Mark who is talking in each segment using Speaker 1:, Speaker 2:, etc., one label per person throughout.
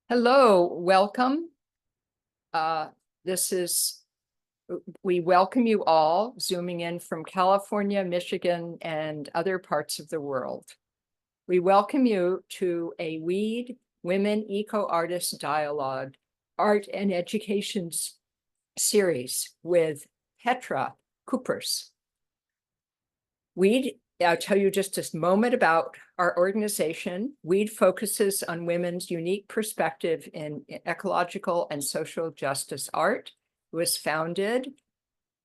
Speaker 1: Hello, welcome. We welcome you all zooming in from California, Michigan, and other parts of the world. We welcome you to a Weed Women Eco-Artists Dialogue Art and Education series with Petra Kuppers. I'll tell you just a moment about our organization. WEED focuses on women's unique perspective in ecological and social justice art. It was founded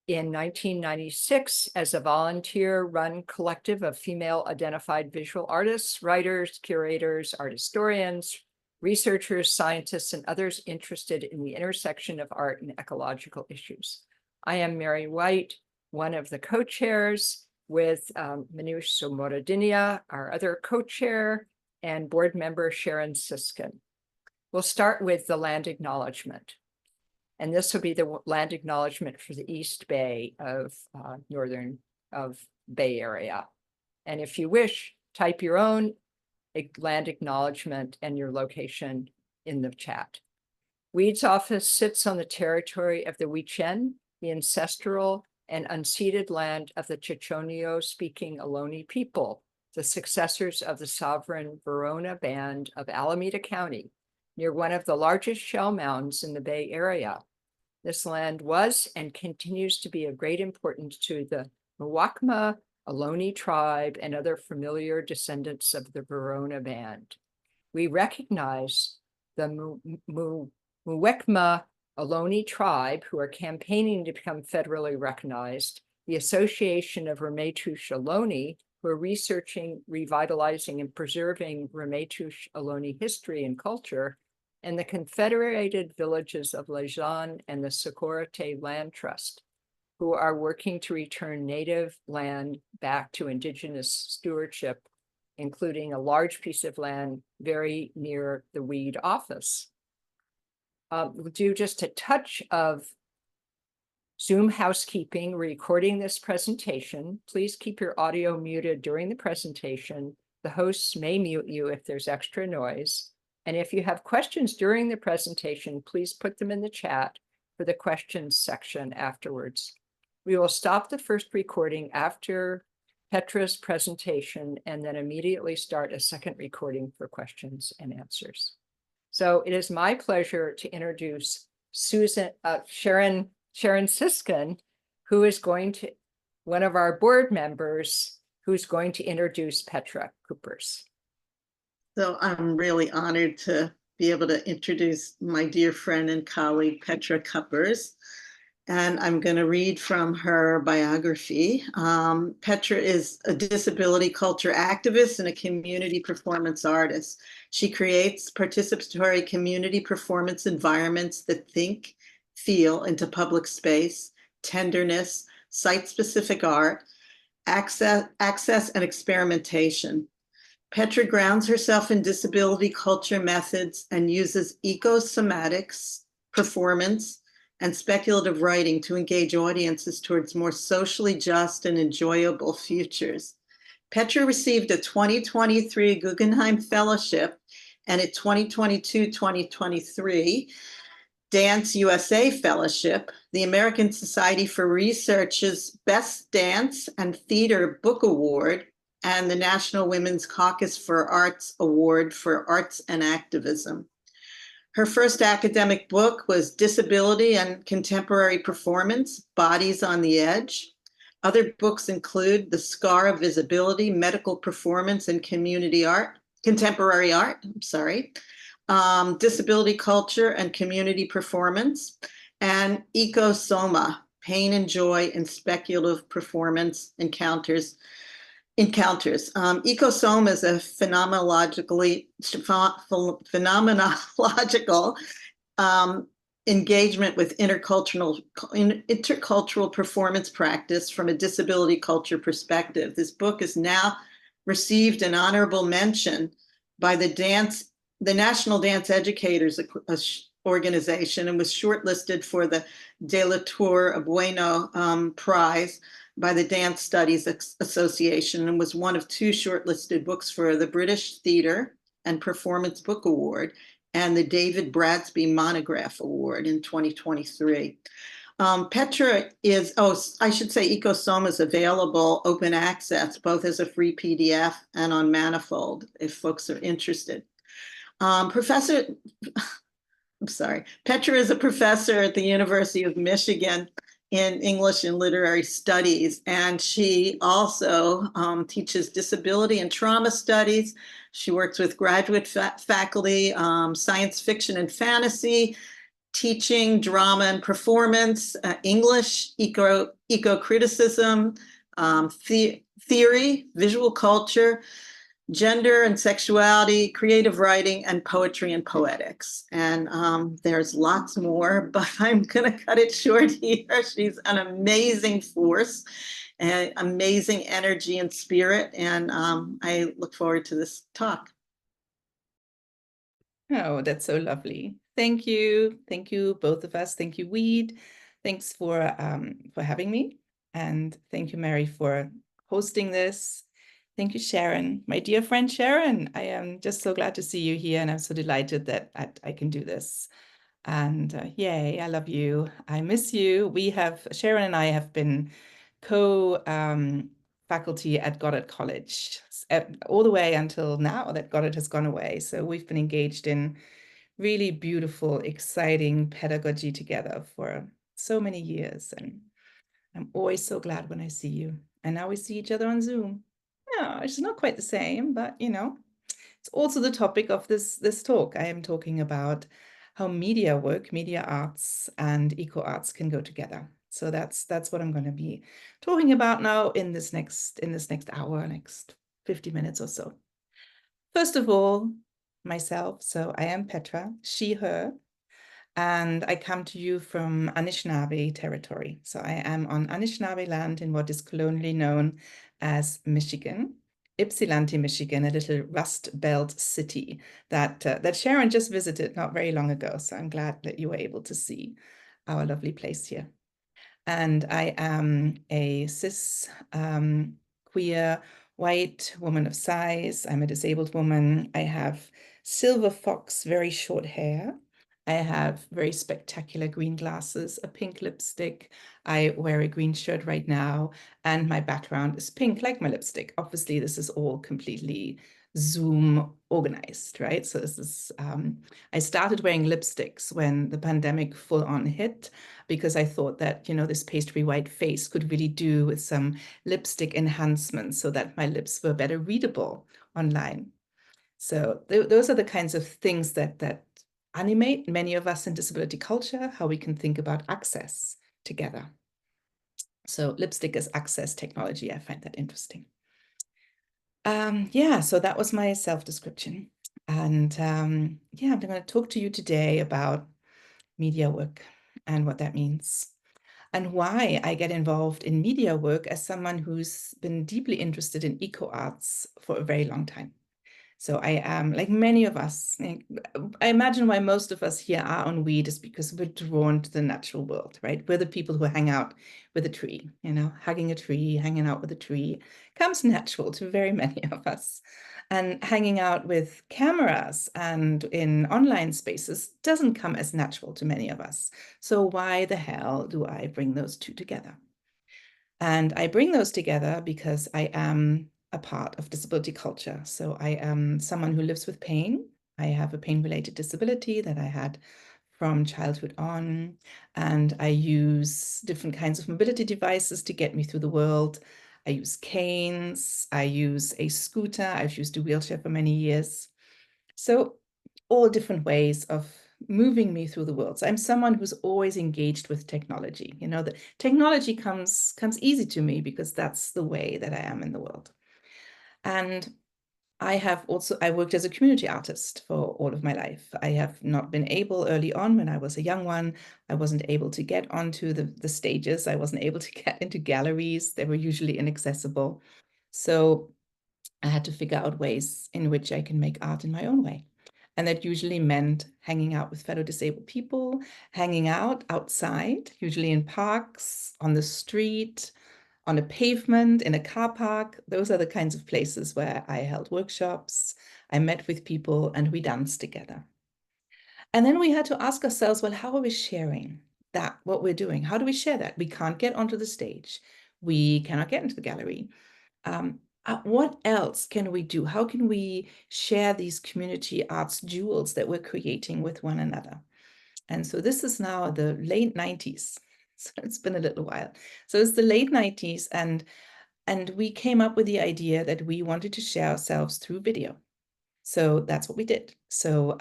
Speaker 1: in 1996 as a volunteer-run collective of female-identified visual artists, writers, curators, art historians, researchers, scientists, and others interested in the intersection of art and ecological issues. I am Mary White, one of the co-chairs, with Manoush Somodinia, our other co-chair, and board member Sharon Siskin. We'll start with the land acknowledgement. And this will be the land acknowledgement for the East Bay of Bay Area. And if you wish, type your own land acknowledgement and your location in the chat. WEED's office sits on the territory of the Wichen, the ancestral and unceded land of the Chichoneo-speaking Ohlone people, the successors of the sovereign Verona Band of Alameda County, near one of the largest shell mounds in the Bay Area. This land was and continues to be of great importance to the Muwekma Ohlone tribe and other familiar descendants of the Verona Band. We recognize the Muwekma Ohlone tribe, who are campaigning to become federally recognized, the Association of Ramaytush Ohlone, who are researching, revitalizing, and preserving Ramaytush Ohlone history and culture, and the Confederated Villages of Lejeune and the Socorro Land Trust, who are working to return native land back to indigenous stewardship, including a large piece of land very near the WEED office. We'll do just a touch of Zoom housekeeping, recording this presentation. Please keep your audio muted during the presentation. The hosts may mute you if there's extra noise. And if you have questions during the presentation, please put them in the chat for the questions section afterwards. We will stop the first recording after Petra's presentation and then immediately start a second recording for questions and answers. So it is my pleasure to introduce Sharon Siskin, who is one of our board members, who's going to introduce Petra Kuppers.
Speaker 2: So I'm really honored to be able to introduce my dear friend and colleague, Petra Kuppers. And I'm going to read from her biography. Petra is a disability culture activist and a community performance artist. She creates participatory community performance environments that think, feel into public space, tenderness, site-specific art, access and experimentation. Petra grounds herself in disability culture methods and uses eco-somatics, performance, and speculative writing to engage audiences towards more socially just and enjoyable futures. Petra received a 2023 Guggenheim Fellowship and a 2022-2023 Dance USA Fellowship, the American Society for Research's Best Dance and Theater Book Award, and the National Women's Caucus for Arts Award for Arts and Activism. Her first academic book was Disability and Contemporary Performance, Bodies on the Edge. Other books include The Scar of Visibility, Medical Performance and Contemporary Art, Disability Culture and Community Performance, and eco-soma, Pain and Joy in Speculative Performance Encounters. Eco-soma is a phenomenological engagement with intercultural performance practice from a disability culture perspective. This book has now received an honorable mention by the National Dance Educators Organization and was shortlisted for the De la Tour Bueno Prize by the Dance Studies Association and was one of two shortlisted books for the British Theatre and Performance Book Award and the David Bradsby Monograph Award in 2023. Petra is, I should say eco-soma is available open access, both as a free PDF and on Manifold, if folks are interested. Petra is a professor at the University of Michigan in English and Literary Studies, and she also teaches disability and trauma studies. She works with graduate faculty, science fiction and fantasy, teaching, drama and performance, English, eco-criticism, theory, visual culture, gender and sexuality, creative writing, and poetry and poetics. And there's lots more, but I'm going to cut it short here. She's an amazing force, and amazing energy and spirit, and I look forward to this talk.
Speaker 3: Oh, that's so lovely. Thank you. Thank you, both of us. Thank you, Weed. Thanks for having me. And thank you, Mary, for hosting this. Thank you, Sharon, my dear friend Sharon. I am just so glad to see you here, and I'm so delighted that I can do this. And yay, I love you. I miss you. Sharon and I have been faculty at Goddard College all the way until now that Goddard has gone away. So we've been engaged in really beautiful, exciting pedagogy together for so many years. And I'm always so glad when I see you. And now we see each other on Zoom. Yeah, it's not quite the same, but it's also the topic of this talk. I am talking about how media work, media arts and eco arts can go together. So that's what I'm going to be talking about now in this next hour, next 50 minutes or so. First of all, myself. So I am Petra, she, her, and I come to you from Anishinaabe territory. So I am on Anishinaabe land in what is colonially known as Michigan, Ypsilanti, Michigan, a little Rust Belt city that Sharon just visited not very long ago. So I'm glad that you were able to see our lovely place here. And I am a cis queer white woman of size. I'm a disabled woman. I have silver fox, very short hair. I have very spectacular green glasses, a pink lipstick. I wear a green shirt right now, and my background is pink, like my lipstick. Obviously, this is all completely Zoom organized, right? So this is, I started wearing lipsticks when the pandemic full on hit, because I thought that, this pastry white face could really do with some lipstick enhancements so that my lips were better readable online. So those are the kinds of things that animate many of us in disability culture, how we can think about access together. So lipstick as access technology, I find that interesting. So that was my self-description. And I'm going to talk to you today about media work and what that means, and why I get involved in media work as someone who's been deeply interested in eco arts for a very long time. So I am, like many of us, I imagine why most of us here are on weed is because we're drawn to the natural world, right? We're the people who hang out with a tree, hugging a tree, hanging out with a tree comes natural to very many of us. And hanging out with cameras and in online spaces doesn't come as natural to many of us. So why the hell do I bring those two together? And I bring those together because I am a part of disability culture. So I am someone who lives with pain. I have a pain-related disability that I had from childhood on, and I use different kinds of mobility devices to get me through the world. I use canes, I use a scooter, I've used a wheelchair for many years. So all different ways of moving me through the world. So I'm someone who's always engaged with technology. The technology comes easy to me because that's the way that I am in the world. And I worked as a community artist for all of my life. I have not been able early on when I was a young one. I wasn't able to get onto the stages. I wasn't able to get into galleries. They were usually inaccessible. So I had to figure out ways in which I can make art in my own way. And that usually meant hanging out with fellow disabled people, hanging out outside, usually in parks, on the street, on a pavement, in a car park. Those are the kinds of places where I held workshops, I met with people, and we danced together. And then we had to ask ourselves, well, how are we sharing that, what we're doing? How do we share that? We can't get onto the stage. We cannot get into the gallery. What else can we do? How can we share these community arts jewels that we're creating with one another? And so this is now the late 90s. So it's been a little while. So it's the late 90s, and we came up with the idea that we wanted to share ourselves through video. So that's what we did. So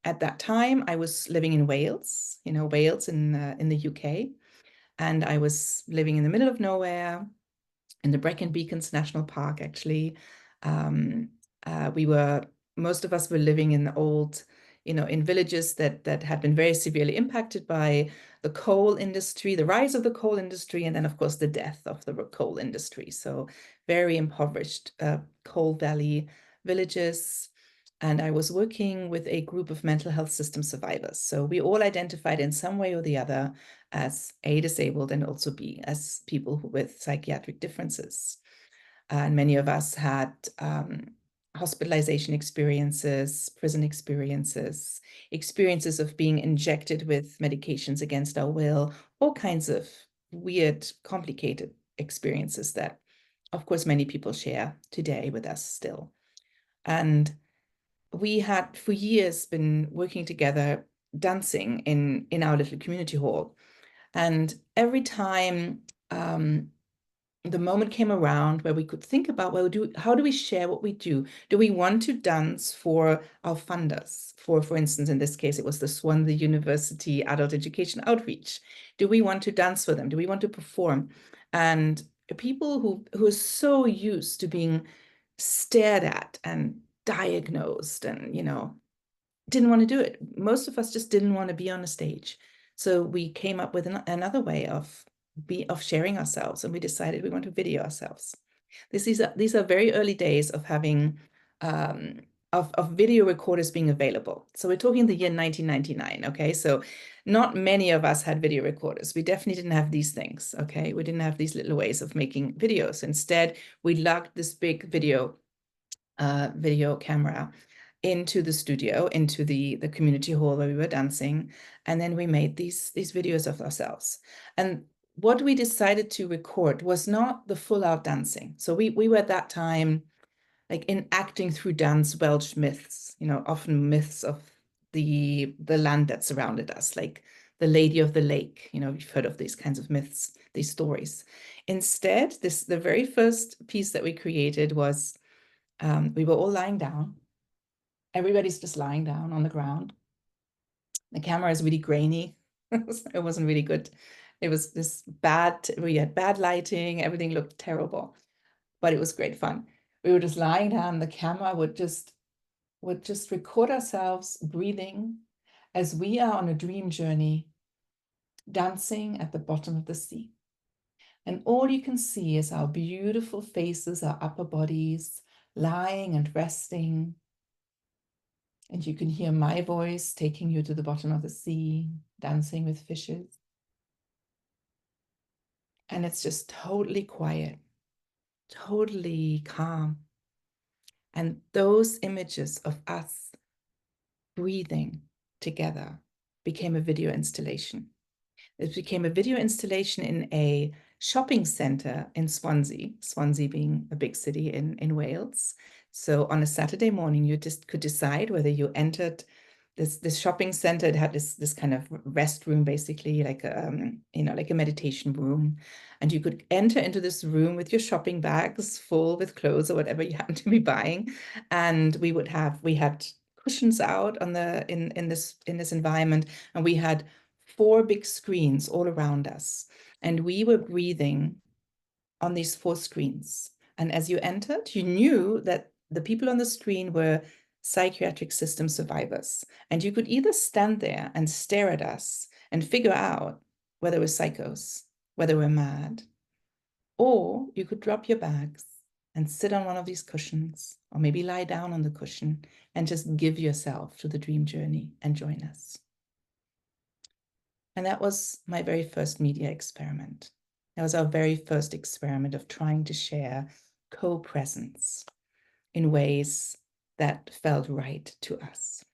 Speaker 3: at that time, I was living in Wales, Wales in the UK, and I was living in the middle of nowhere in the Brecon Beacons National Park, actually. Most of us were living in the old, in villages that had been very severely impacted by the coal industry, the rise of the coal industry, and then, of course, the death of the coal industry. So very impoverished coal valley villages. And I was working with a group of mental health system survivors. So we all identified in some way or the other as A, disabled, and also B, as people with psychiatric differences. And many of us had hospitalization experiences, prison experiences, experiences of being injected with medications against our will, all kinds of weird, complicated experiences that, of course, many people share today with us still. And we had for years been working together, dancing in our little community hall. And every time the moment came around where we could think about, well, how do we share what we do? Do we want to dance for our funders? For instance, in this case, it was the Swansea University Adult Education Outreach. Do we want to dance for them? Do we want to perform? And people who are so used to being stared at and diagnosed and, didn't want to do it. Most of us just didn't want to be on a stage. So we came up with another way of sharing ourselves, and we decided we want to video ourselves. These are very early days of having of video recorders being available. So we're talking the year 1999. Okay, so not many of us had video recorders. We definitely didn't have these things. Okay, we didn't have these little ways of making videos. Instead, we lugged this big video camera into the studio, into the community hall where we were dancing, and then we made these videos of ourselves. And what we decided to record was not the full out dancing. So we were at that time like enacting through dance Welsh myths, often myths of the land that surrounded us, like the Lady of the Lake. You've heard of these kinds of myths, these stories. Instead, the very first piece that we created was we were all lying down. Everybody's just lying down on the ground. The camera is really grainy. It wasn't really good. It was we had bad lighting. Everything looked terrible, but it was great fun. We were just lying down. The camera would just record ourselves breathing as we are on a dream journey, dancing at the bottom of the sea. And all you can see is our beautiful faces, our upper bodies, lying and resting. And you can hear my voice taking you to the bottom of the sea, dancing with fishes. And it's just totally quiet, totally calm. And those images of us breathing together became a video installation. It became a video installation in a shopping center in Swansea, Swansea being a big city in Wales. So on a Saturday morning, you just could decide whether you entered this shopping center. It had this kind of restroom, basically like like a meditation room, and you could enter into this room with your shopping bags full with clothes or whatever you happen to be buying, and we had cushions out on in this environment, and we had 4 big screens all around us, and we were breathing on these 4 screens. And as you entered, you knew that the people on the screen were psychiatric system survivors. And you could either stand there and stare at us and figure out whether we're psychos, whether we're mad, or you could drop your bags and sit on one of these cushions, or maybe lie down on the cushion and just give yourself to the dream journey and join us. And that was my very first media experiment. That was our very first experiment of trying to share co-presence in ways that felt right to us.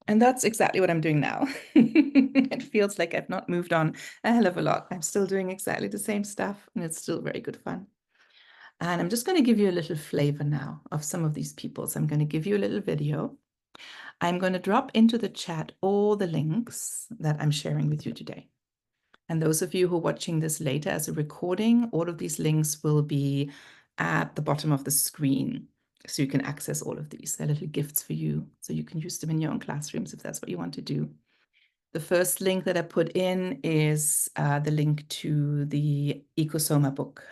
Speaker 3: And that's exactly what I'm doing now. It feels like I've not moved on a hell of a lot. I'm still doing exactly the same stuff, and it's still very good fun. And I'm just going to give you a little flavor now of some of these people. So I'm going to give you a little video. I'm going to drop into the chat all the links that I'm sharing with you today. And those of you who are watching this later as a recording, all of these links will be at the bottom of the screen. So you can access all of these. They're little gifts for you, so you can use them in your own classrooms if that's what you want to do. The first link that I put in is the link to the eco-soma book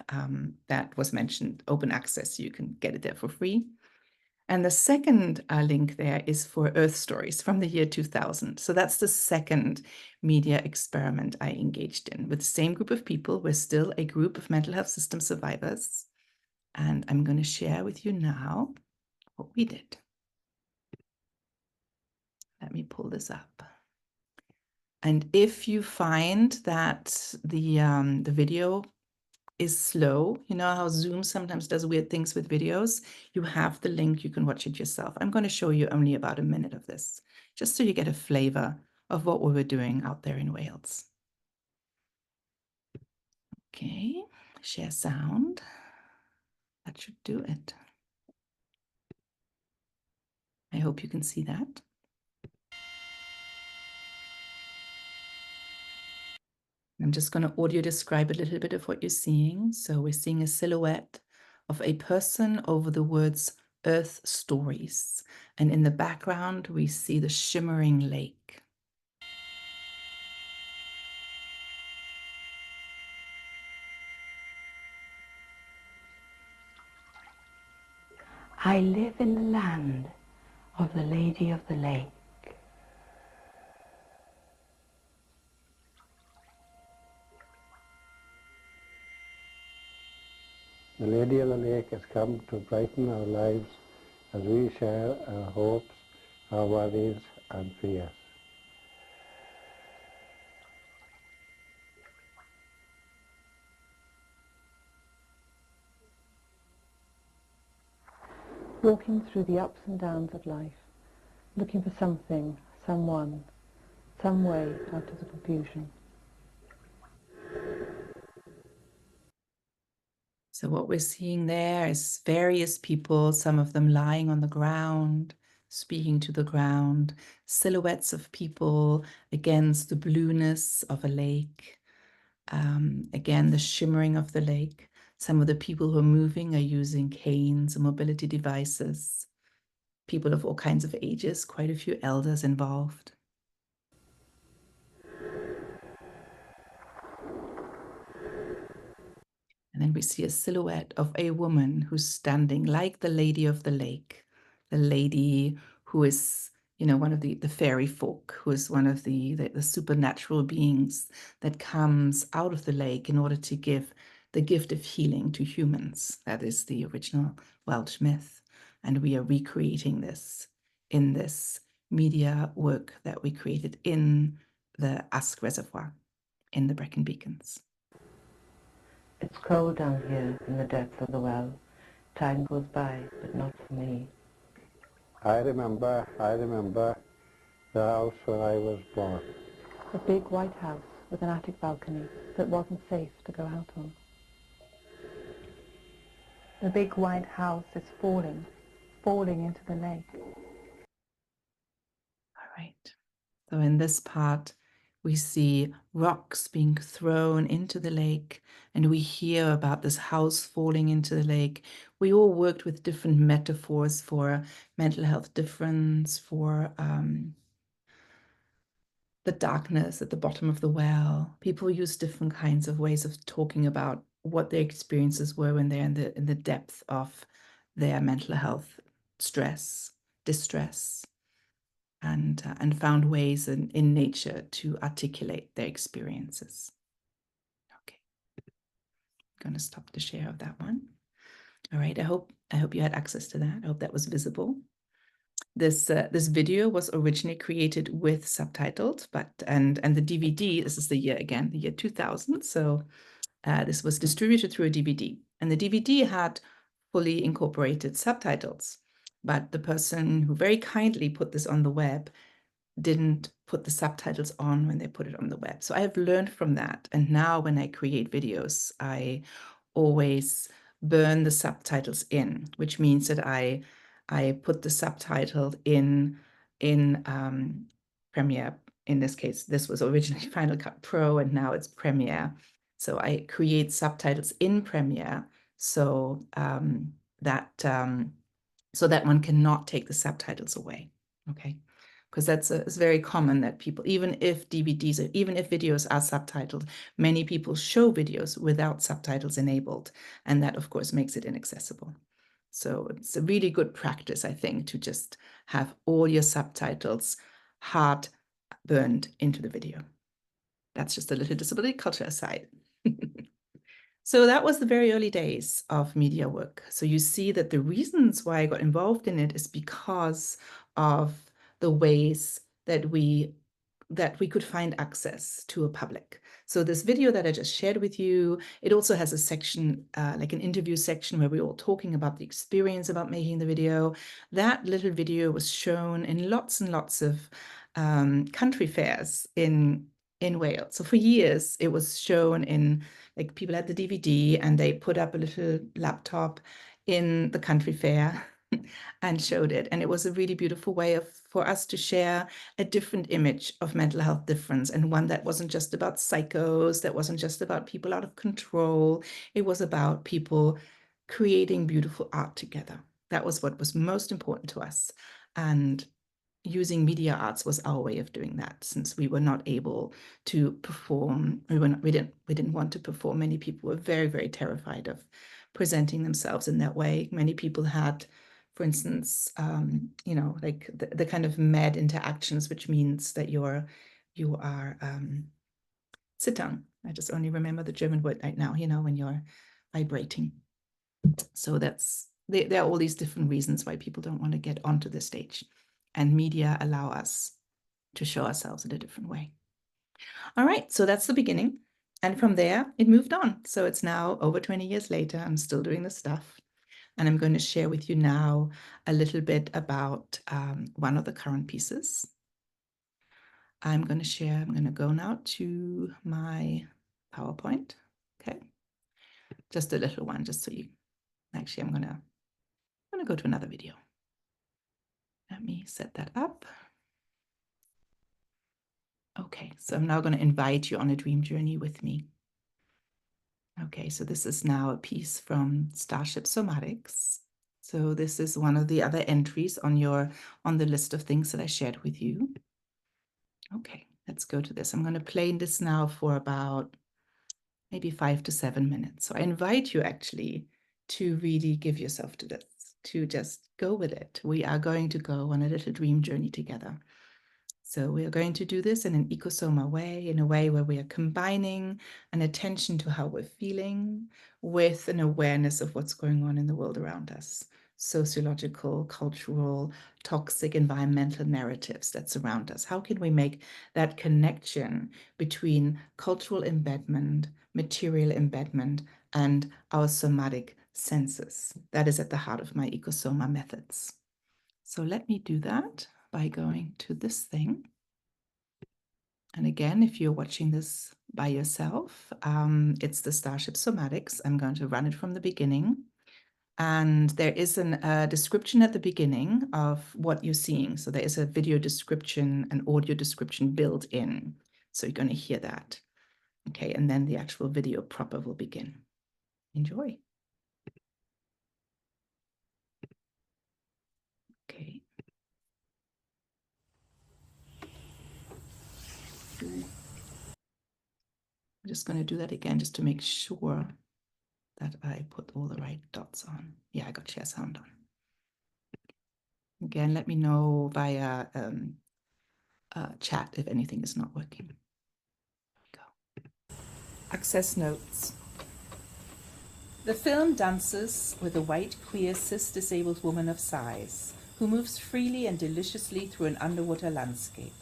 Speaker 3: that was mentioned, open access. You can get it there for free. And the second link there is for Earth Stories from the year 2000. So that's the second media experiment I engaged in with the same group of people. We're still a group of mental health system survivors. And I'm going to share with you now what we did. Let me pull this up. And if you find that the video is slow, you know how Zoom sometimes does weird things with videos, you have the link, you can watch it yourself. I'm going to show you only about a minute of this, just so you get a flavor of what we were doing out there in Wales. Okay, share sound. That should do it. I hope you can see that. I'm just going to audio describe a little bit of what you're seeing. So we're seeing a silhouette of a person over the words Earth Stories. And in the background, we see the shimmering lake.
Speaker 4: I live in the land of the Lady of the Lake.
Speaker 5: The Lady of the Lake has come to brighten our lives as we share our hopes, our worries and fears.
Speaker 4: Walking through the ups and downs of life, looking for something, someone, some way out of the confusion.
Speaker 3: So what we're seeing there is various people, some of them lying on the ground, speaking to the ground, silhouettes of people against the blueness of a lake. Again, the shimmering of the lake. Some of the people who are moving are using canes and mobility devices. People of all kinds of ages, quite a few elders involved. And then we see a silhouette of a woman who's standing like the Lady of the Lake, the lady who is, you know, one of the fairy folk, who is one of the supernatural beings that comes out of the lake in order to give the gift of healing to humans. That is the original Welsh myth. And we are recreating this in this media work that we created in the Ask Reservoir in the Brecon Beacons.
Speaker 4: It's cold down here in the depths of the well. Time goes by, but not for me.
Speaker 5: I remember the house where I was born.
Speaker 4: A big white house with an attic balcony that wasn't safe to go out on. The big white house is falling into the lake.
Speaker 3: All right. So in this part, we see rocks being thrown into the lake, and we hear about this house falling into the lake. We all worked with different metaphors for mental health difference, for the darkness at the bottom of the well. People use different kinds of ways of talking about what their experiences were when they're in the depth of their mental health stress, distress. And found ways in nature to articulate their experiences. Okay, I'm going to stop the share of that one. All right, I hope you had access to that. I hope that was visible. This video was originally created with subtitled, and the DVD, this is the year again, the year 2000. So this was distributed through a DVD, and the DVD had fully incorporated subtitles. But the person who very kindly put this on the web didn't put the subtitles on when they put it on the web. So I have learned from that. And now when I create videos, I always burn the subtitles in, which means that I put the subtitle in Premiere. In this case, this was originally Final Cut Pro, and now it's Premiere. So I create subtitles in Premiere so that one cannot take the subtitles away. Okay, because it's very common that people, even if DVDs, even if videos are subtitled, many people show videos without subtitles enabled, and that of course makes it inaccessible. So it's a really good practice, I think, to just have all your subtitles hard burned into the video. That's just a little disability culture aside. So that was the very early days of media work. So you see that the reasons why I got involved in it is because of the ways that we could find access to a public. So this video that I just shared with you, it also has a section, like an interview section where we're all talking about the experience about making the video. That little video was shown in lots and lots of country fairs in Wales. So for years, it was shown in, like, people had the DVD and they put up a little laptop in the country fair and showed it. And it was a really beautiful way for us to share a different image of mental health difference, and one that wasn't just about psychos, that wasn't just about people out of control. It was about people creating beautiful art together. That was what was most important to us. And using media arts was our way of doing that, since we were not able to perform. We didn't want to perform. Many people were very, very terrified of presenting themselves in that way. Many people had, for instance, like the kind of med interactions, which means that you are Zittern. I just only remember the German word right now, when you're vibrating. So there are all these different reasons why people don't want to get onto the stage. And media allow us to show ourselves in a different way. All right, so that's the beginning. And from there, it moved on. So it's now over 20 years later, I'm still doing this stuff. And I'm going to share with you now a little bit about one of the current pieces. I'm going to go now to my PowerPoint. Okay, just a little one, just so you, actually, I'm going to go to another video. Let me set that up. Okay, so I'm now going to invite you on a dream journey with me. Okay, so this is now a piece from Starship Somatics. So this is one of the other entries on the list of things that I shared with you. Okay, let's go to this. I'm going to play this now for about maybe 5 to 7 minutes. So I invite you actually to really give yourself to this, to just go with it. We are going to go on a little dream journey together. So we are going to do this in an eco-soma way, in a way where we are combining an attention to how we're feeling with an awareness of what's going on in the world around us. Sociological, cultural, toxic, environmental narratives that surround us. How can we make that connection between cultural embedment, material embedment, and our somatic senses? That is at the heart of my eco-soma methods. So let me do that by going to this thing. And again, if you're watching this by yourself, it's the Starship Somatics. I'm going to run it from the beginning. And there is a description at the beginning of what you're seeing. So there is a video description, an audio description built in. So you're going to hear that. Okay, and then the actual video proper will begin. Enjoy. Okay. I'm just going to do that again just to make sure that I put all the right dots on. Yeah, I got share sound on. Again, let me know via chat if anything is not working. There we go. Access notes. The film dances with a white, queer, cis-disabled woman of size who moves freely and deliciously through an underwater landscape.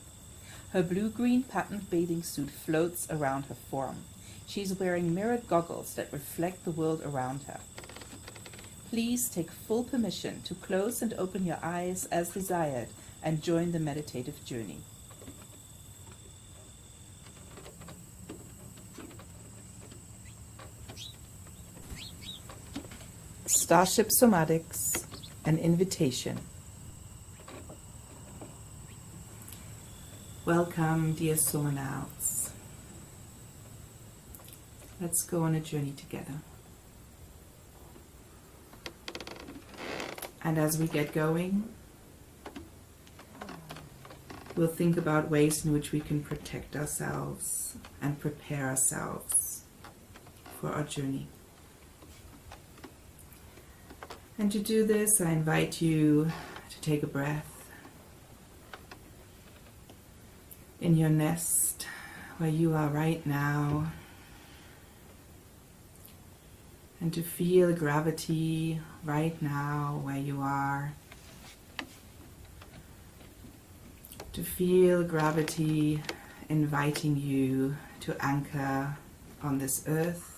Speaker 3: Her blue-green patterned bathing suit floats around her form. She's wearing mirrored goggles that reflect the world around her. Please take full permission to close and open your eyes as desired and join the meditative journey. Starship Somatics, an invitation. Welcome, dear somanauts. Let's go on a journey together. And as we get going, we'll think about ways in which we can protect ourselves and prepare ourselves for our journey. And to do this, I invite you to take a breath in your nest where you are right now, and to feel the gravity right now where you are. To feel gravity inviting you to anchor on this earth,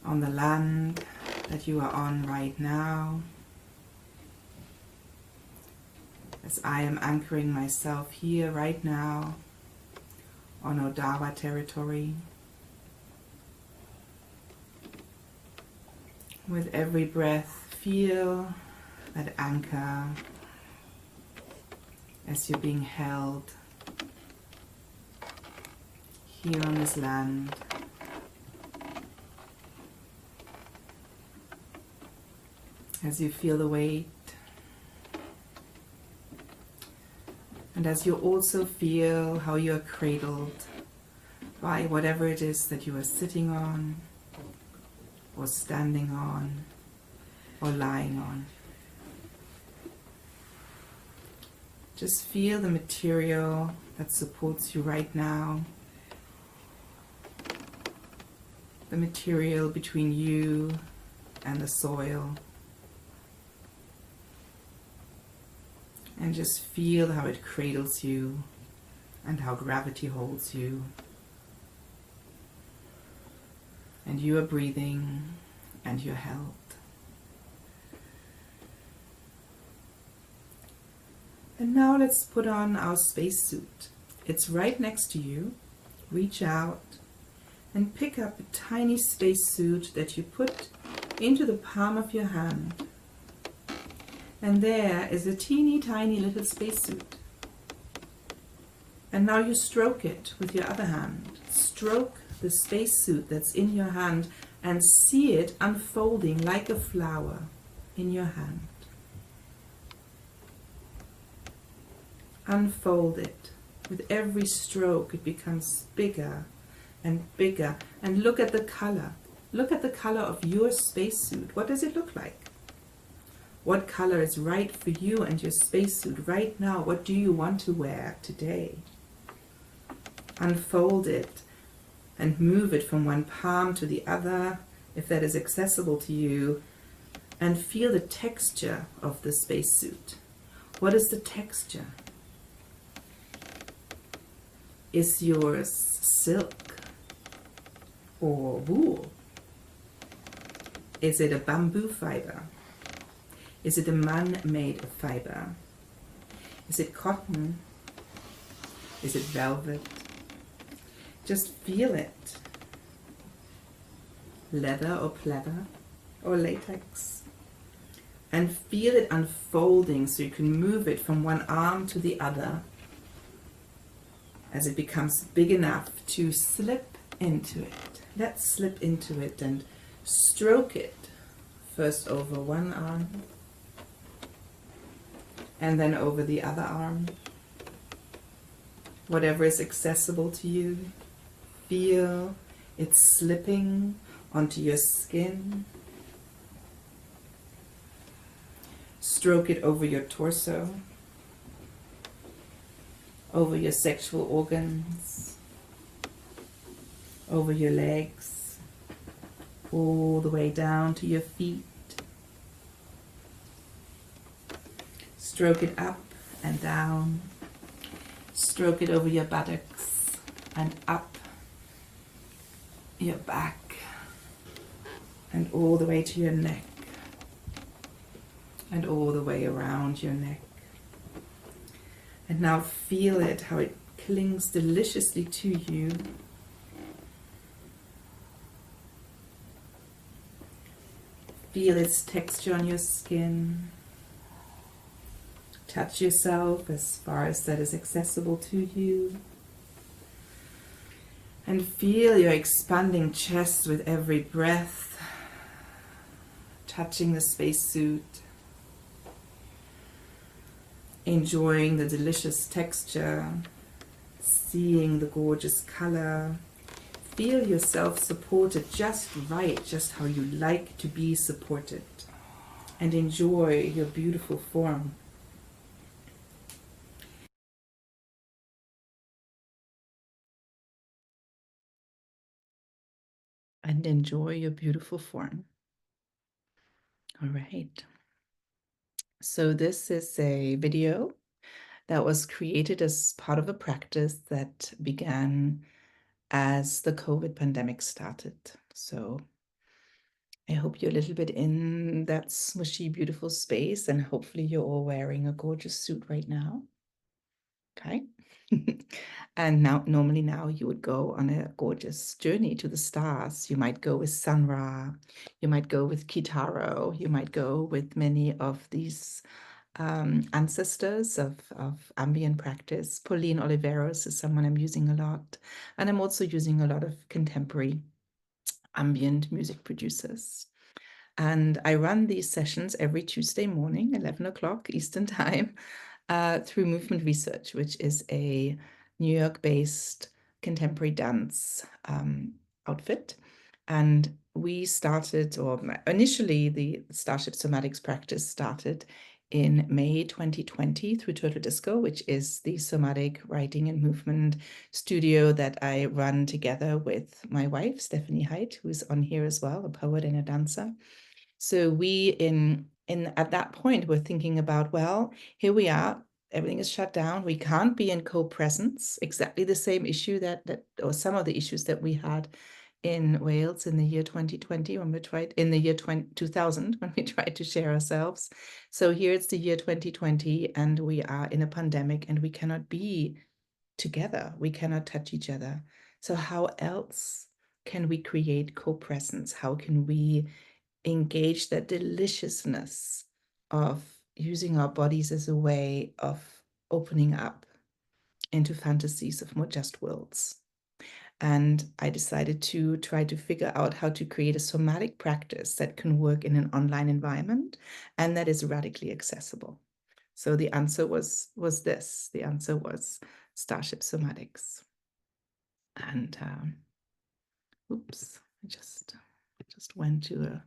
Speaker 3: on the land that you are on right now, as I am anchoring myself here right now on Odawa territory. With every breath, feel that anchor as you're being held here on this land. As you feel the weight, and as you also feel how you are cradled by whatever it is that you are sitting on, or standing on, or lying on. Just feel the material that supports you right now, the material between you and the soil, and just feel how it cradles you and how gravity holds you. And you are breathing, and you're held. And now let's put on our spacesuit. It's right next to you. Reach out and pick up a tiny spacesuit that you put into the palm of your hand. And there is a teeny tiny little spacesuit. And now you stroke it with your other hand. Stroke the spacesuit that's in your hand and see it unfolding like a flower in your hand. Unfold it. With every stroke it becomes bigger and bigger. And look at the color. Look at the color of your spacesuit. What does it look like? What color is right for you and your spacesuit right now? What do you want to wear today? Unfold it and move it from one palm to the other, if that is accessible to you, and feel the texture of the spacesuit. What is the texture? Is yours silk or wool? Is it a bamboo fiber? Is it a man-made fiber? Is it cotton? Is it velvet? Just feel it. Leather or pleather or latex. And feel it unfolding so you can move it from one arm to the other as it becomes big enough to slip into it. Let's slip into it and stroke it first over one arm and then over the other arm. Whatever is accessible to you. Feel it slipping onto your skin. Stroke it over your torso, over your sexual organs, over your legs, all the way down to your feet. Stroke it up and down. Stroke it over your buttocks and up your back and all the way to your neck and all the way around your neck. And now feel it, how it clings deliciously to you. Feel its texture on your skin. Touch yourself as far as that is accessible to you. And feel your expanding chest with every breath, touching the spacesuit. Enjoying the delicious texture, seeing the gorgeous color. Feel yourself supported just right, just how you like to be supported. And enjoy your beautiful form. And enjoy your beautiful form. All right. So this is a video that was created as part of a practice that began as the COVID pandemic started. So I hope you're a little bit in that smushy, beautiful space, and hopefully you're all wearing a gorgeous suit right now. Okay. And normally now you would go on a gorgeous journey to the stars. You might go with Sun Ra, you might go with Kitaro, you might go with many of these ancestors of ambient practice. Pauline Oliveros is someone I'm using a lot. And I'm also using a lot of contemporary ambient music producers. And I run these sessions every Tuesday morning, 11 o'clock Eastern time, through Movement Research, which is a New York-based contemporary dance outfit. And we started, or initially the Starship Somatics practice started in May 2020 through Turtle Disco, which is the somatic writing and movement studio that I run together with my wife, Stephanie Haidt, who's on here as well, a poet and a dancer. So we at that point were thinking about, well, here we are, everything is shut down. We can't be in co-presence, exactly the same issue or some of the issues that we had in Wales in the year 2020 when we tried, in the year 2000 when we tried to share ourselves. So here it's the year 2020 and we are in a pandemic and we cannot be together. We cannot touch each other. So how else can we create co-presence? How can we engage that deliciousness of using our bodies as a way of opening up into fantasies of more just worlds? And I decided to try to figure out how to create a somatic practice that can work in an online environment and that is radically accessible. So the answer was this. The answer was Starship Somatics. And oops, I just went to a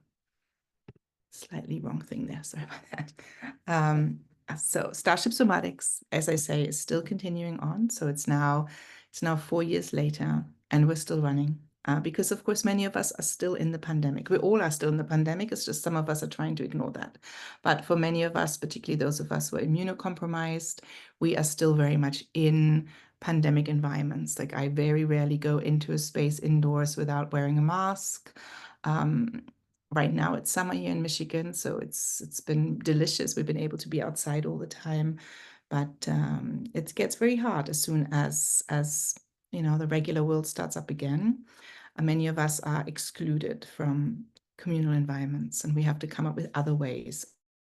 Speaker 3: slightly wrong thing there. Sorry about that. So Starship Somatics, as I say, is still continuing on. So it's now 4 years later, and we're still running because, of course, many of us are still in the pandemic. We all are still in the pandemic. It's just some of us are trying to ignore that. But for many of us, particularly those of us who are immunocompromised, we are still very much in pandemic environments. Like I very rarely go into a space indoors without wearing a mask. Right now it's summer here in Michigan, so it's been delicious. We've been able to be outside all the time, but it gets very hard as soon as you know, the regular world starts up again. Many of us are excluded from communal environments, and we have to come up with other ways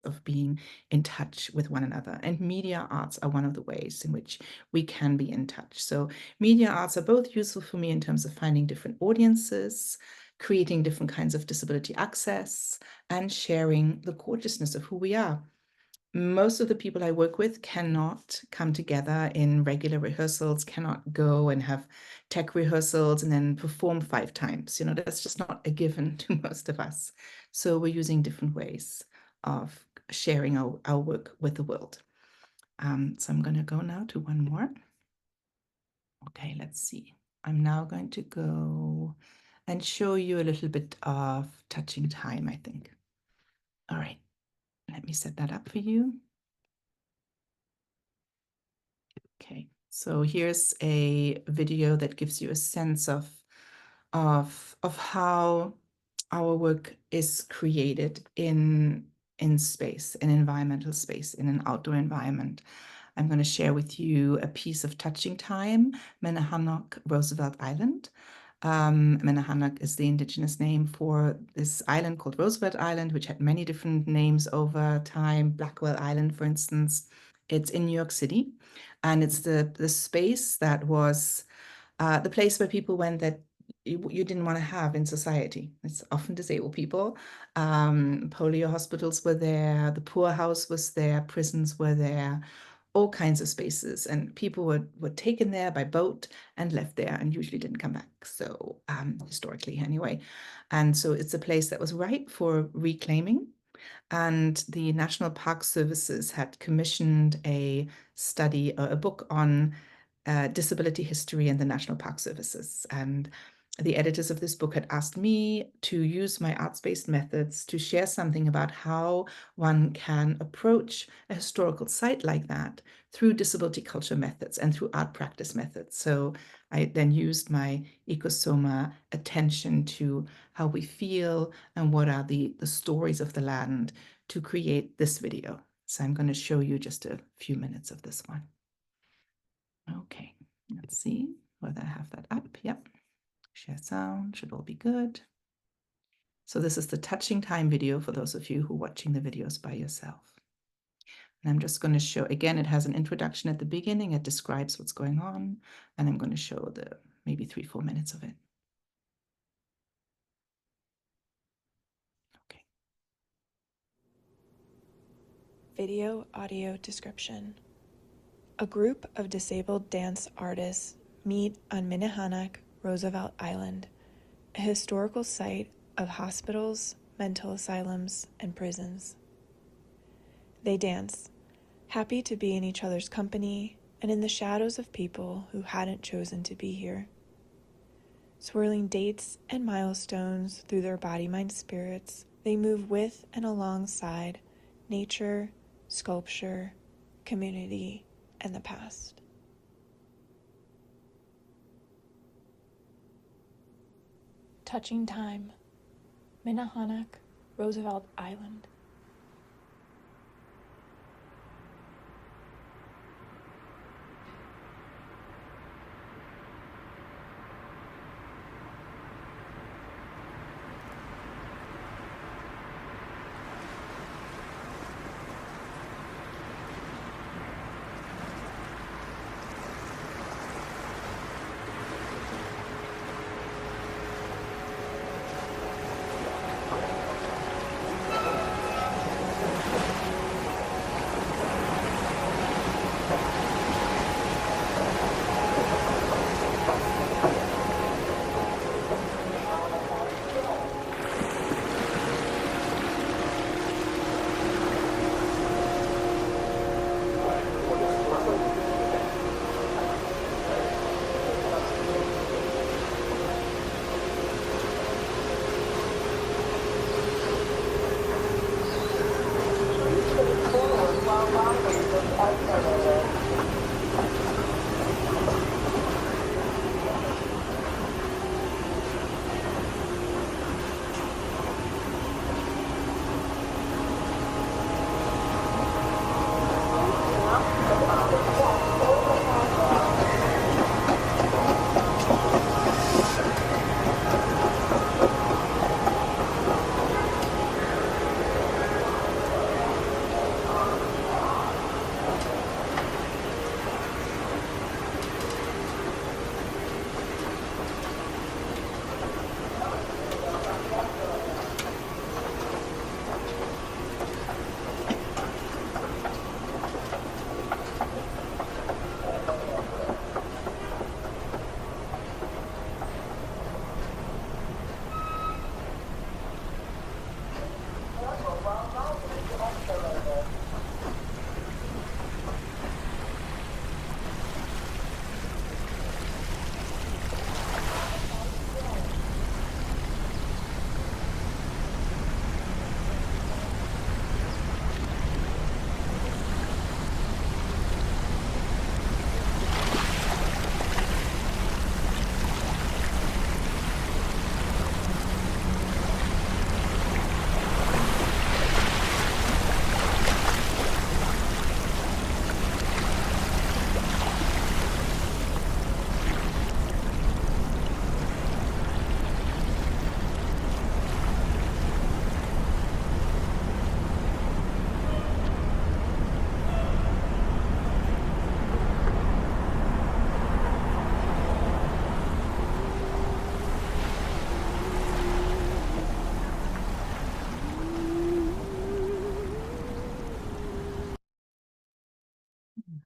Speaker 3: of being in touch with one another. And media arts are one of the ways in which we can be in touch. So media arts are both useful for me in terms of finding different audiences, creating different kinds of disability access, and sharing the gorgeousness of who we are. Most of the people I work with cannot come together in regular rehearsals, cannot go and have tech rehearsals and then perform 5 times. You know, that's just not a given to most of us. So we're using different ways of sharing our work with the world. So I'm going to go now to one more. Okay, let's see. I'm now going to go and show you a little bit of touching time, I think. All right, let me set that up for you. Okay, so here's a video that gives you a sense of how our work is created in space, in environmental space, in an outdoor environment. I'm going to share with you a piece of touching time, Menahanock, Roosevelt Island. Minahanak is the indigenous name for this island called Roosevelt Island, which had many different names over time. Blackwell Island, for instance. It's in New York City, and it's the space that was the place where people went that you didn't want to have in society. It's often disabled people. Polio hospitals were there, the poorhouse was there, prisons were there, all kinds of spaces, and people were taken there by boat and left there and usually didn't come back. So historically anyway. And so it's a place that was ripe for reclaiming. And the National Park Services had commissioned a study, a book on disability history in the National Park Services. And the editors of this book had asked me to use my arts-based methods to share something about how one can approach a historical site like that through disability culture methods and through art practice methods. So I then used my eco-soma attention to how we feel and what are the stories of the land to create this video. So I'm going to show you just a few minutes of this one. Okay, let's see whether I have that up. Yep. Share sound, should all be good. So this is the touching time video for those of you who are watching the videos by yourself. And I'm just going to show, again, it has an introduction at the beginning. It describes what's going on. And I'm going to show the maybe 3-4 minutes of it. Okay.
Speaker 6: Video audio description. A group of disabled dance artists meet on Minahanak, Roosevelt Island, a historical site of hospitals, mental asylums, and prisons. They dance, happy to be in each other's company and in the shadows of people who hadn't chosen to be here. Swirling dates and milestones through their body-mind spirits, they move with and alongside nature, sculpture, community, and the past. Touching time, Minahanak, Roosevelt Island.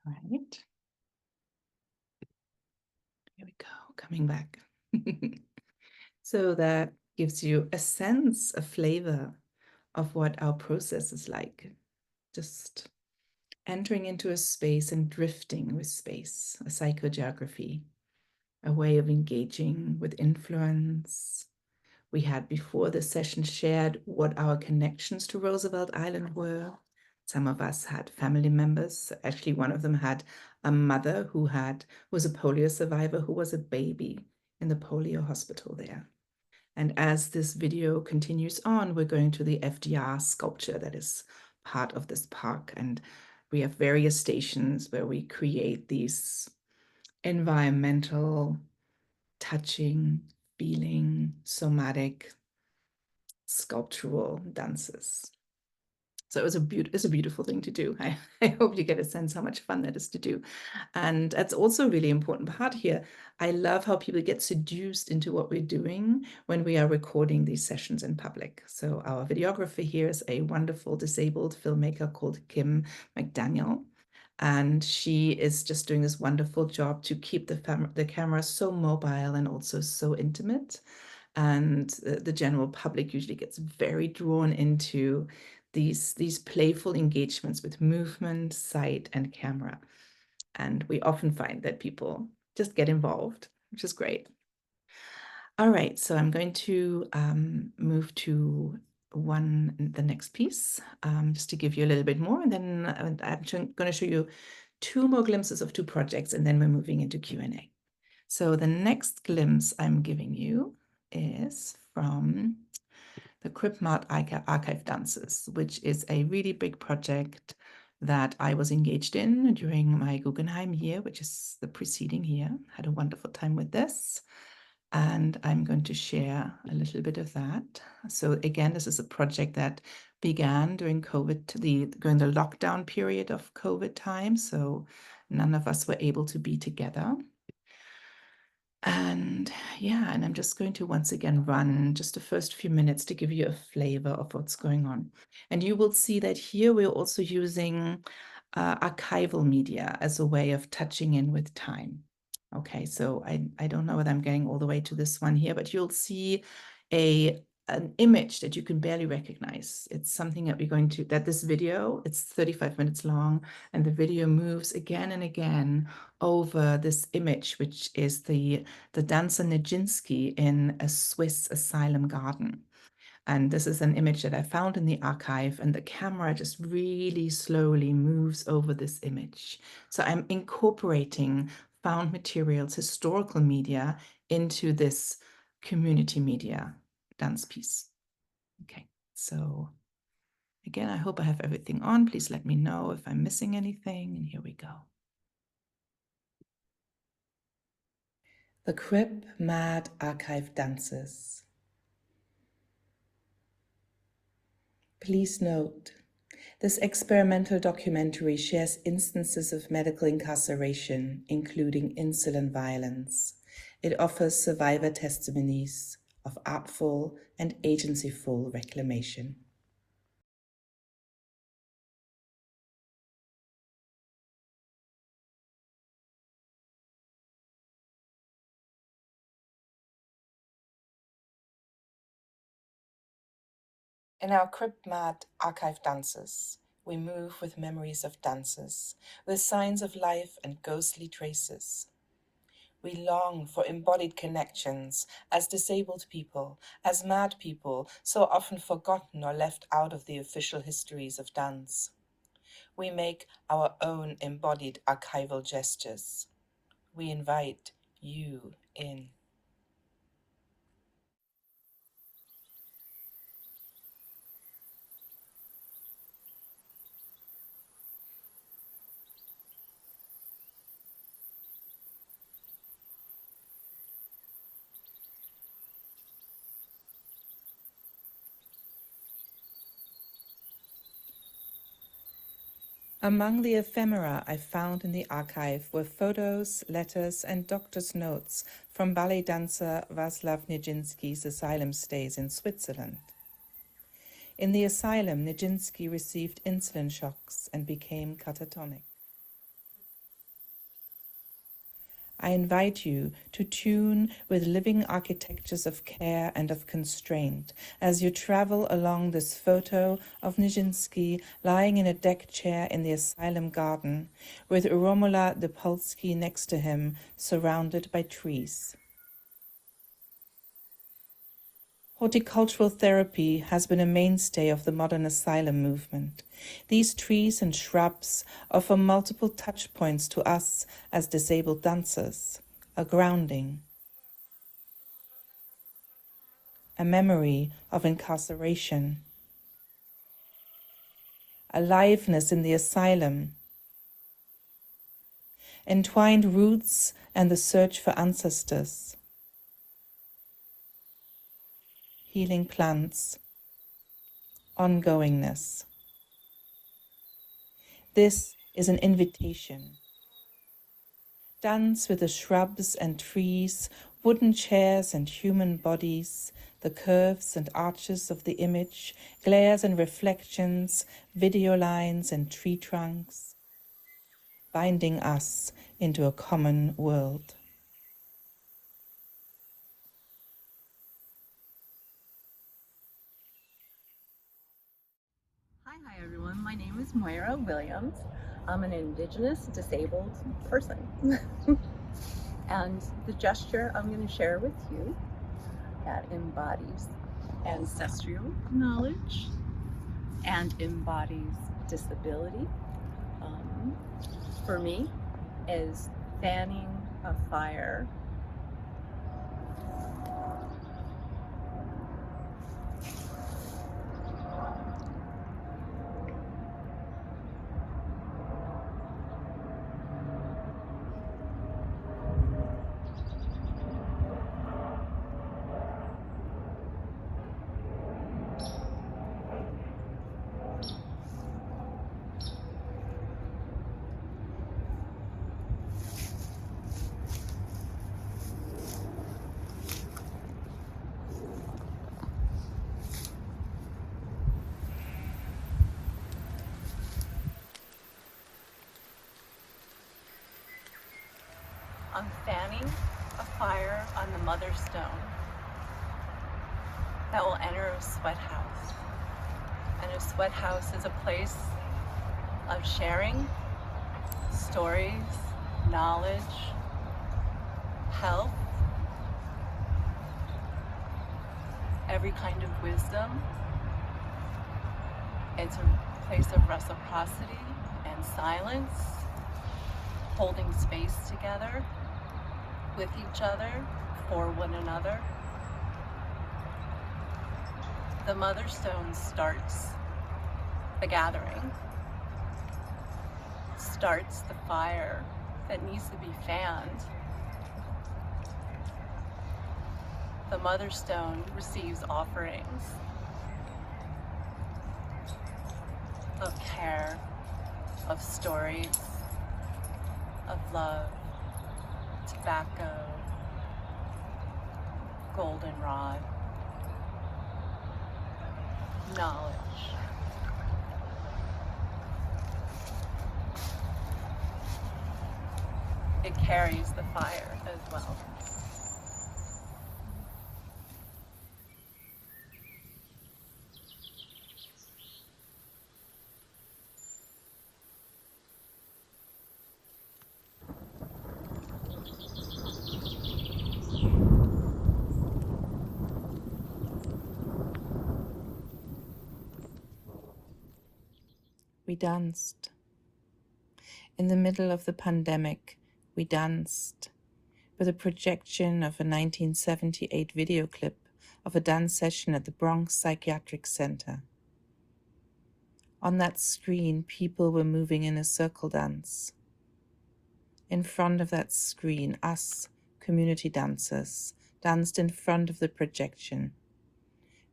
Speaker 3: Right. Here we go, coming back. So that gives you a sense, a flavor of what our process is like. Just entering into a space and drifting with space, a psychogeography, a way of engaging with influence. We had before the session shared what our connections to Roosevelt Island were. Some of us had family members. Actually, one of them had a mother who was a polio survivor who was a baby in the polio hospital there. And as this video continues on, we're going to the FDR sculpture that is part of this park. And we have various stations where we create these environmental, touching, feeling, somatic, sculptural dances. So it's a beautiful thing to do. I hope you get a sense how much fun that is to do. And that's also a really important part here. I love how people get seduced into what we're doing when we are recording these sessions in public. So our videographer here is a wonderful disabled filmmaker called Kim McDaniel. And she is just doing this wonderful job to keep the camera so mobile and also so intimate. And the general public usually gets very drawn into these playful engagements with movement, sight, and camera. And we often find that people just get involved, which is great. All right, so I'm going to move to the next piece, just to give you a little bit more, and then I'm going to show you 2 more glimpses of 2 projects, and then we're moving into Q&A. So the next glimpse I'm giving you is from the Crip Archive Dances, which is a really big project that I was engaged in during my Guggenheim year, which is the preceding year. Had a wonderful time with this. And I'm going to share a little bit of that. So again, this is a project that began during COVID, during the lockdown period of COVID time. So none of us were able to be together. And yeah, and I'm just going to once again run just the first few minutes to give you a flavor of what's going on. And you will see that here we're also using archival media as a way of touching in with time. Okay, so I don't know whether I'm getting all the way to this one here, but you'll see an image that you can barely recognize. It's something that this video, it's 35 minutes long, and the video moves again and again over this image, which is the dancer Nijinsky in a Swiss asylum garden. And this is an image that I found in the archive, and the camera just really slowly moves over this image. So I'm incorporating found materials, historical media, into this community media dance piece. Okay, so again, I hope I have everything on. Please let me know if I'm missing anything, and here we go. The Crip Mad Archive Dances. Please note, this experimental documentary shares instances of medical incarceration, including insulin violence. It offers survivor testimonies of artful and agencyful reclamation. In our Crip Mad Archive Dances, we move with memories of dances, with signs of life and ghostly traces. We long for embodied connections as disabled people, as mad people, so often forgotten or left out of the official histories of dance. We make our own embodied archival gestures. We invite you in. Among the ephemera I found in the archive were photos, letters, and doctor's notes from ballet dancer Václav Nijinsky's asylum stays in Switzerland. In the asylum, Nijinsky received insulin shocks and became catatonic. I invite you to tune with living architectures of care and of constraint as you travel along this photo of Nijinsky lying in a deck chair in the asylum garden, with Romola Depolsky next to him, surrounded by trees. Horticultural therapy has been a mainstay of the modern asylum movement. These trees and shrubs offer multiple touch points to us as disabled dancers, a grounding, a memory of incarceration, aliveness in the asylum, entwined roots and the search for ancestors, healing plants, ongoingness. This is an invitation. Dance with the shrubs and trees, wooden chairs and human bodies, the curves and arches of the image, glares and reflections, video lines and tree trunks, binding us into a common world.
Speaker 7: Hi everyone, my name is Moira Williams. I'm an Indigenous disabled person. And the gesture I'm going to share with you that embodies ancestral knowledge and embodies disability, for me, is fanning a fire. I'm fanning a fire on the mother stone that will enter a sweat house. And a sweat house is a place of sharing stories, knowledge, health, every kind of wisdom. It's a place of reciprocity and silence, holding space together with each other, for one another. The mother stone starts the gathering, starts the fire that needs to be fanned. The mother stone receives offerings of care, of stories, of love, tobacco, goldenrod, knowledge. It carries the fire as well.
Speaker 3: We danced. In the middle of the pandemic, we danced with a projection of a 1978 video clip of a dance session at the Bronx Psychiatric Center. On that screen, people were moving in a circle dance. In front of that screen, us, community dancers, danced in front of the projection.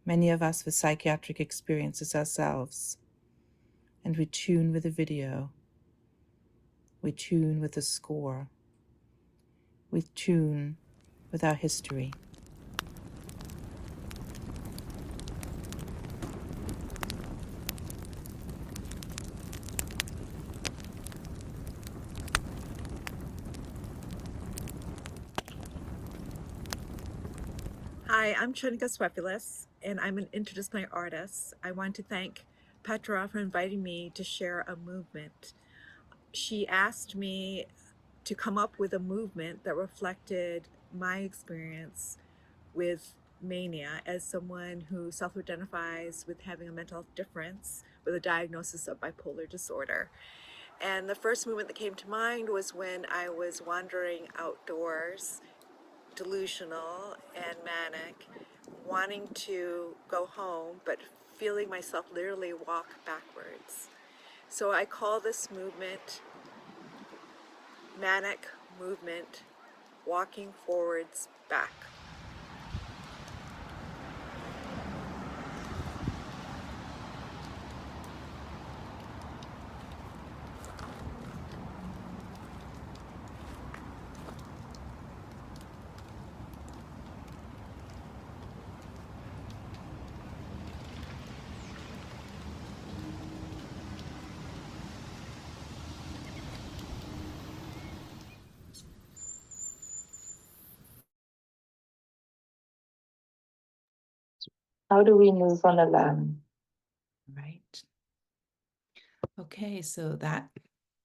Speaker 3: Many of us with psychiatric experiences ourselves. And we tune with the video. We tune with the score. We tune with our history.
Speaker 8: Hi, I'm Chenika Swepulis, and I'm an interdisciplinary artist. I want to thank Petra for inviting me to share a movement. She asked me to come up with a movement that reflected my experience with mania as someone who self-identifies with having a mental health difference with a diagnosis of bipolar disorder. And the first movement that came to mind was when I was wandering outdoors, delusional and manic, wanting to go home, but feeling myself literally walk backwards. So I call this movement manic movement, walking forwards back.
Speaker 3: How do we move on a land? Right. Okay, so that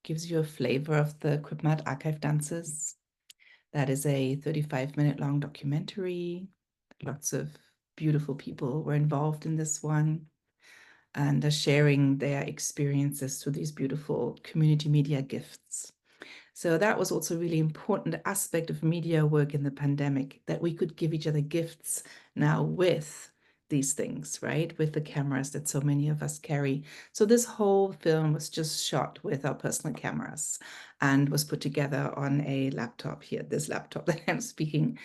Speaker 3: gives you a flavor of the Crip archive dances. That is a 35-minute long documentary. Lots of beautiful people were involved in this one and are sharing their experiences through these beautiful community media gifts. So that was also a really important aspect of media work in the pandemic, that we could give each other gifts now with these things, right? With the cameras that so many of us carry. So this whole film was just shot with our personal cameras and was put together on a laptop here, this laptop that I'm speaking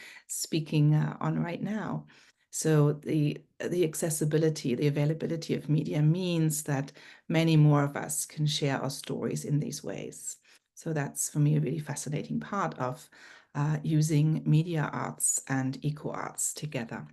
Speaker 3: on right now. So the accessibility, the availability of media means that many more of us can share our stories in these ways. So that's, for me, a really fascinating part of using media arts and eco arts together.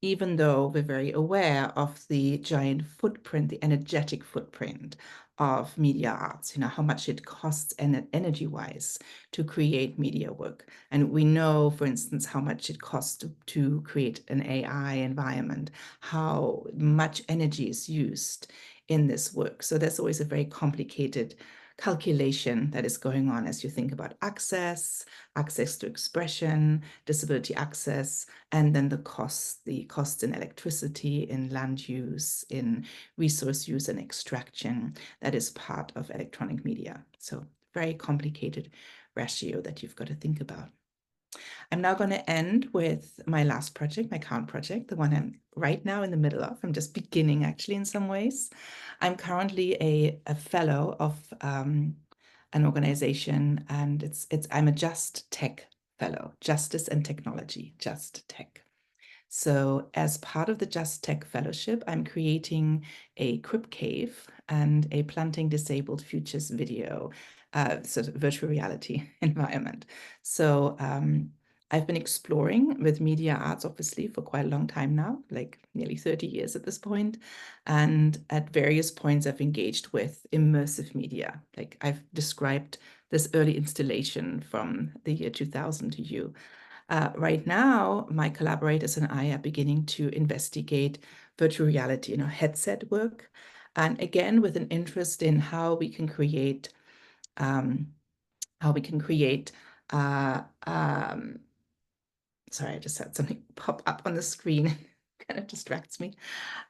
Speaker 3: Even though we're very aware of the giant footprint, the energetic footprint of media arts, how much it costs energy-wise to create media work. And we know, for instance, how much it costs to create an AI environment, how much energy is used in this work. So there's always a very complicated calculation that is going on as you think about access to expression, disability access, and then the costs in electricity, in land use, in resource use and extraction that is part of electronic media. So very complicated ratio that you've got to think about. I'm now going to end with my last project, my current project, the one I'm right now in the middle of. I'm just beginning, actually, in some ways. I'm currently a fellow of an organization, and I'm a Just Tech fellow, Justice and Technology, Just Tech. So as part of the Just Tech Fellowship, I'm creating a Crip cave and a Planting Disabled Futures video, sort of virtual reality environment. So I've been exploring with media arts, obviously, for quite a long time now, like nearly 30 years at this point. And at various points, I've engaged with immersive media. Like I've described this early installation from the year 2000 to you. Right now, my collaborators and I are beginning to investigate virtual reality, headset work. And again, with an interest in how we can create, sorry, I just had something pop up on the screen, kind of distracts me.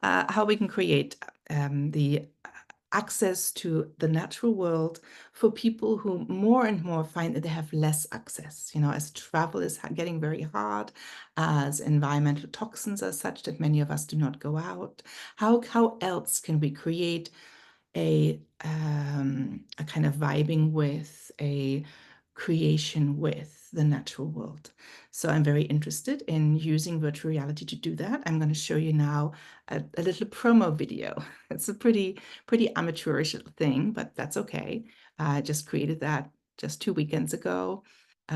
Speaker 3: How we can create the access to the natural world for people who more and more find that they have less access, as travel is getting very hard, as environmental toxins are such that many of us do not go out. How else can we create a kind of vibing with, a creation with the natural world? So I'm very interested in using virtual reality to do that. I'm going to show you now a little promo video. It's a pretty amateurish little thing, but that's okay. I just created that just 2 weekends ago.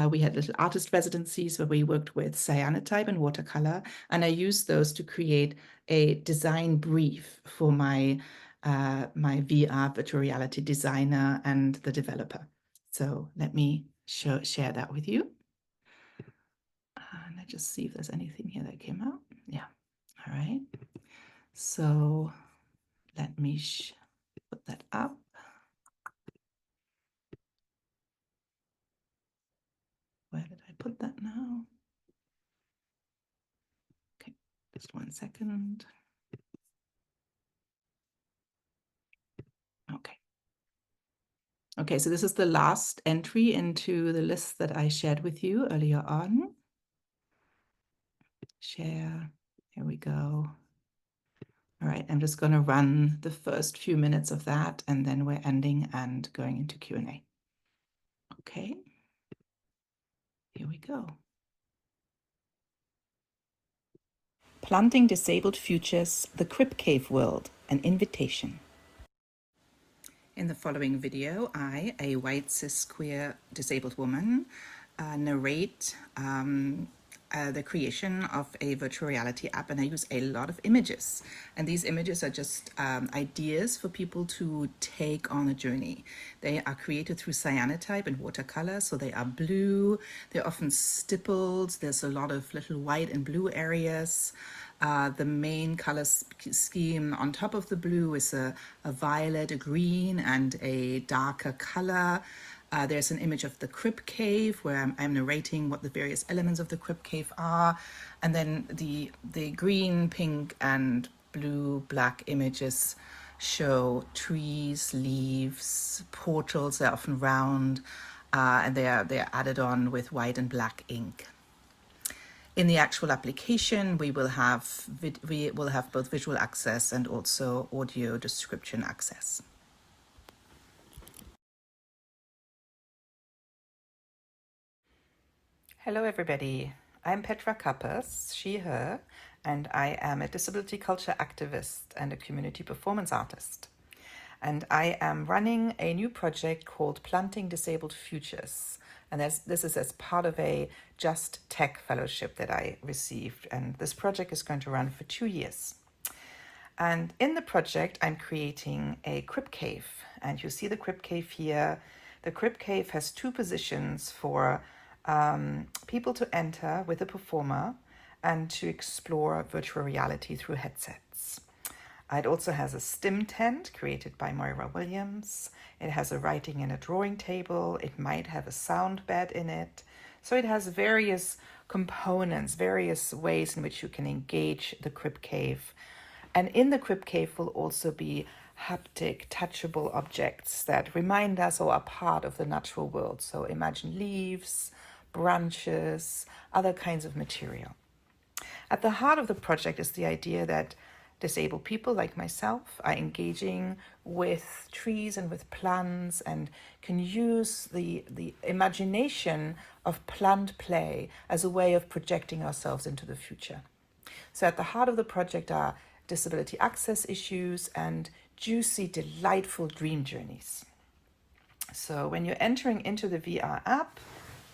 Speaker 3: We had little artist residencies where we worked with cyanotype and watercolor, and I used those to create a design brief for my my VR virtual reality designer and the developer. So let me share that with you. And let's just see if there's anything here that came out. Yeah. All right. So let me put that up. Where did I put that now? Okay, just 1 second. Okay. Okay, so this is the last entry into the list that I shared with you earlier on. Share. Here we go. All right, I'm just going to run the first few minutes of that, and then we're ending and going into Q&A. Okay. Here we go. Planting Disabled Futures, the Crip Cave World, an Invitation. In the following video, I, a white cis queer disabled woman, narrate the creation of a virtual reality app, and I use a lot of images. And these images are just ideas for people to take on a journey. They are created through cyanotype and watercolor, so they are blue, they're often stippled, there's a lot of little white and blue areas. The main color scheme on top of the blue is a violet, a green, and a darker color. There's an image of the Crip Cave where I'm narrating what the various elements of the Crip Cave are. And then the green, pink, and blue, black images show trees, leaves, portals. They're often round, and they're added on with white and black ink. In the actual application, we will have both visual access and also audio description access. Hello, everybody. I'm Petra Kuppers, she, her, and I am a disability culture activist and a community performance artist. And I am running a new project called Planting Disabled Futures. And this is as part of a Just Tech fellowship that I received. And this project is going to run for 2 years. And in the project, I'm creating a Crip Cave. And you see the Crip Cave here. The Crip Cave has 2 positions for people to enter with a performer and to explore virtual reality through headsets. It also has a STEM tent created by Moira Williams. It has a writing and a drawing table. It might have a sound bed in it. So it has various components, various ways in which you can engage the Crip Cave. And in the Crip Cave will also be haptic, touchable objects that remind us or are part of the natural world. So imagine leaves, branches, other kinds of material. At the heart of the project is the idea that disabled people like myself are engaging with trees and with plants and can use the imagination of plant play as a way of projecting ourselves into the future. So at the heart of the project are disability access issues and juicy, delightful dream journeys. So when you're entering into the VR app,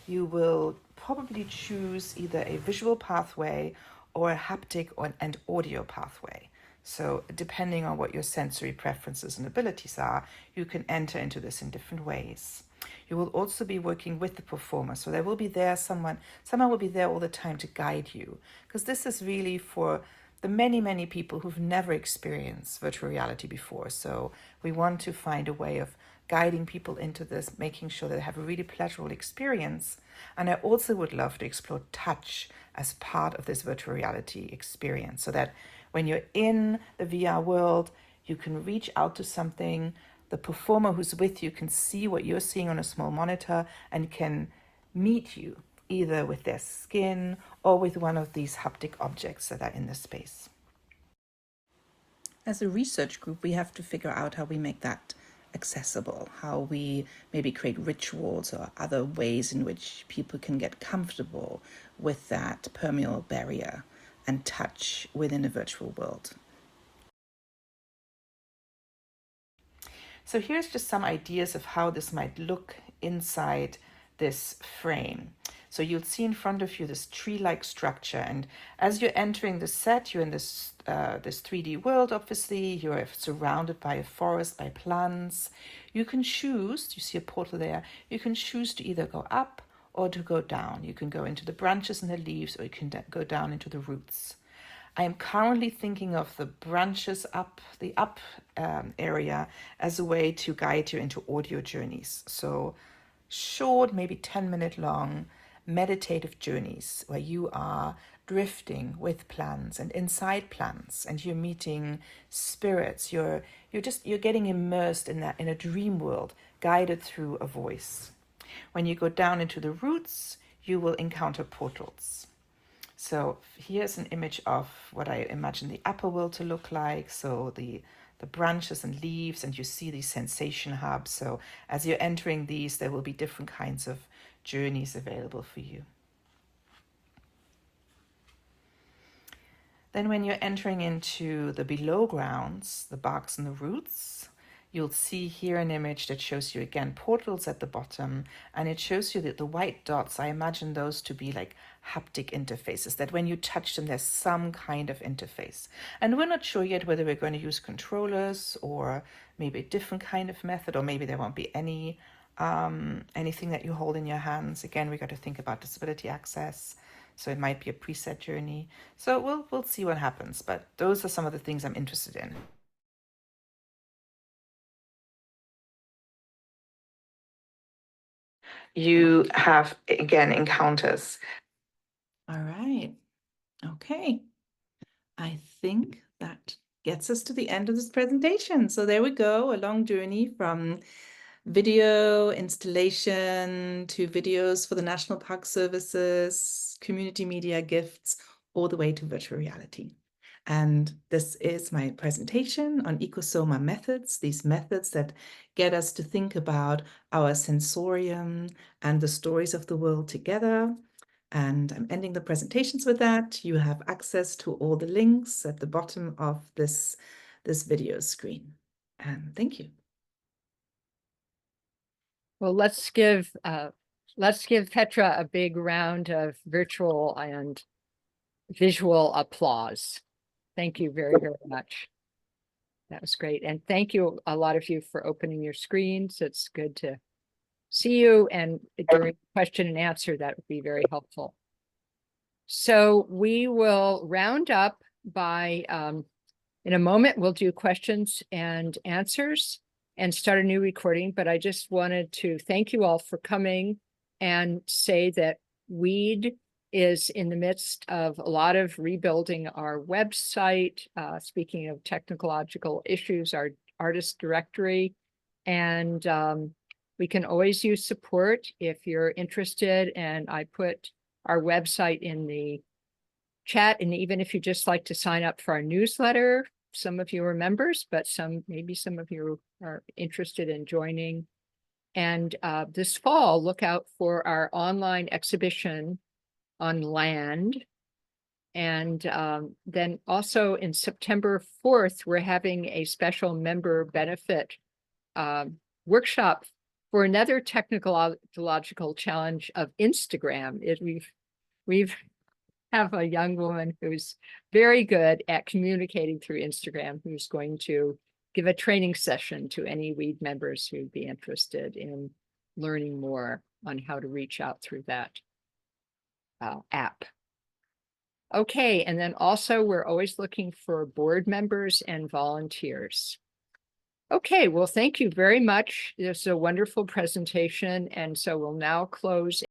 Speaker 3: you will probably choose either a visual pathway or a haptic and audio pathway. So depending on what your sensory preferences and abilities are, you can enter into this in different ways. You will also be working with the performer. So there will be there someone will be there all the time to guide you, because this is really for the many, many people who've never experienced virtual reality before. So we want to find a way of guiding people into this, making sure that they have a really pleasurable experience. And I also would love to explore touch as part of this virtual reality experience, so that when you're in the VR world, you can reach out to something. The performer who's with you can see what you're seeing on a small monitor and can meet you either with their skin or with one of these haptic objects that are in the space. As a research group, we have to figure out how we make that accessible, how we maybe create rituals or other ways in which people can get comfortable with that permeable barrier and touch within a virtual world. So here's just some ideas of how this might look inside this frame. So you'll see in front of you this tree-like structure, and as you're entering the set, you're in this 3D world. Obviously, you're surrounded by a forest, by plants. You can choose, you see a portal there, you can choose to either go up or to go down. You can go into the branches and the leaves, or you can go down into the roots. I am currently thinking of the branches up, the up area as a way to guide you into audio journeys. So short, maybe 10-minute long meditative journeys where you are drifting with plants and inside plants, and you're meeting spirits. You're getting immersed in a dream world, guided through a voice. When you go down into the roots, you will encounter portals. So here's an image of what I imagine the upper world to look like. So the branches and leaves, and you see these sensation hubs. So as you're entering these, there will be different kinds of journeys available for you. Then when you're entering into the below grounds, the barks and the roots, you'll see here an image that shows you again portals at the bottom, and it shows you that the white dots, I imagine those to be like haptic interfaces, that when you touch them, there's some kind of interface. And we're not sure yet whether we're going to use controllers or maybe a different kind of method, or maybe there won't be any anything that you hold in your hands. Again, we got to think about disability access. So it might be a preset journey. So we'll see what happens, but those are some of the things I'm interested in. You have, again, encounters. All right. Okay. I think that gets us to the end of this presentation. So there we go, a long journey from video installation to videos for the National Park Services, community media gifts, all the way to virtual reality. And this is my presentation on eco-soma methods, these methods that get us to think about our sensorium and the stories of the world together. And I'm ending the presentations with that. You have access to all the links at the bottom of this video screen. And thank you.
Speaker 1: Well, let's give Petra a big round of virtual and visual applause. Thank you very, very much. That was great. And thank you, a lot of you, for opening your screens. It's good to see you. And during question and answer, that would be very helpful. So we will round up by, in a moment, we'll do questions and answers and start a new recording. But I just wanted to thank you all for coming and say that WEED is in the midst of a lot of rebuilding our website. Speaking of technological issues, our artist directory, and we can always use support if you're interested. And I put our website in the chat, and even if you just like to sign up for our newsletter, some of you are members, but maybe some of you are interested in joining. And this fall, look out for our online exhibition on land. And then also in September 4th, we're having a special member benefit workshop for another technological challenge of Instagram. We've have a young woman who's very good at communicating through Instagram, who's going to give a training session to any WEED members who'd be interested in learning more on how to reach out through that app. Okay, and then also we're always looking for board members and volunteers. Okay, well, thank you very much. This is a wonderful presentation, and so we'll now close